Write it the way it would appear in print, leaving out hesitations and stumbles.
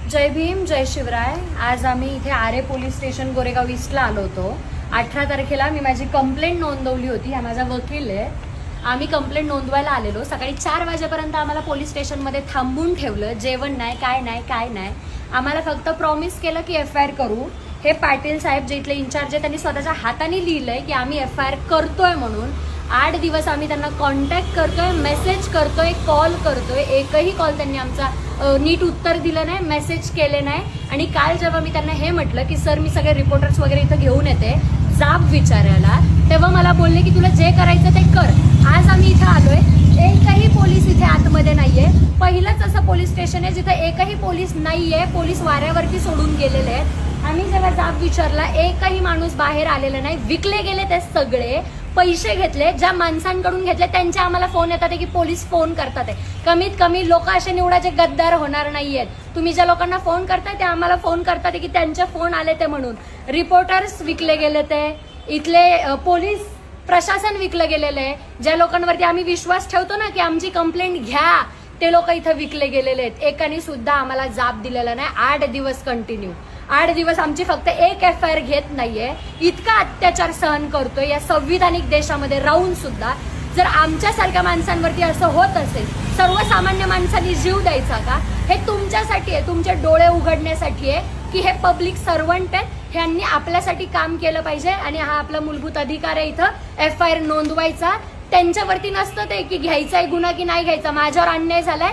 जय भीम, जय शिवराय। आज आम्ही इथे आरे पोलीस स्टेशन गोरेगाव ईस्टला आलो होतो। 18 तारखेला मी माझी कंप्लेंट नोंदवली होती। हा माझा वकील आहे। आम्ही कंप्लेंट नोंदवायला आलेलो। सकाळी 4 वाजेपर्यंत आम्हाला पोलीस स्टेशनमध्ये थांबून ठेवलं। जेवण नाही, काय नाही। आम्हाला फक्त प्रॉमिस केलं की FIR करू। हे पाटील साहेब जे इथले इन्चार्ज आहे त्यांनी स्वतःच्या हाताने लिहिलंय की आम्ही FIR करतोय म्हणून। 8 दिवस आम्ही त्यांना कॉन्टॅक्ट करतोय, मेसेज करतोय, कॉल करतोय। एकही कॉल त्यांनी आमचा नीट उत्तर दिलं नाही, मेसेज केले नाही। आणि काल जेव्हा मी त्यांना हे म्हटलं की सर मी सगळे रिपोर्टर्स वगैरे इथं घेऊन येते जाब विचारायला, तेव्हा मला बोलले की तुला जे करायचं ते कर। आज आम्ही इथं आलोय, एकही पोलीस इथे आतमध्ये नाहीये। पहिलंच असं पोलीस स्टेशन आहे जिथे एकही पोलीस नाहीये। पोलीस वाऱ्यावरती सोडून गेलेले आहेत। आम्ही जेव्हा जाब विचारला एकही माणूस बाहेर आलेला नाही। विकले गेले ते सगळे, पैसे घेतले, ज्या माणसांकडून घेतले त्यांचे आम्हाला फोन येतात की पोलीस फोन करतात। कमीत कमी लोक असे निवडाचे गद्दार होणार नाहीयेत। तुम्ही ज्या लोकांना फोन करताय ते आम्हाला फोन करतात की त्यांचे फोन आले ते म्हणून। रिपोर्टर्स विकले गेले, ते इथले पोलीस प्रशासन विकलं गेलेलं आहे। ज्या लोकांवरती आम्ही विश्वास ठेवतो ना की आमची कंप्लेंट घ्या, ते लोक इथं विकले गेलेले आहेत। एकाने सुद्धा आम्हाला जाब दिलेला नाही। 8 दिवस कंटिन्यू, 8 दिवस आमची फक्त एक FIR घेत नाहीये। इतका अत्याचार सहन करतोय या संविधानिक देशामध्ये राहून सुद्धा। जर आमच्यासारख्या माणसांवरती असं होत असेल, सर्वसामान्य माणसांनी जीव द्यायचा का? हे तुमच्यासाठी आहे, तुमचे डोळे उघडण्यासाठी आहे की हे पब्लिक सर्वंट आहेत, ह्यांनी आपल्यासाठी काम केलं पाहिजे। आणि हा आपला मूलभूत अधिकार आहे इथं FIR नोंदवायचा। त्यांच्यावरती नसतं ते की घ्यायचा आहे गुन्हा की नाही घ्यायचा। माझ्यावर अन्याय झालाय,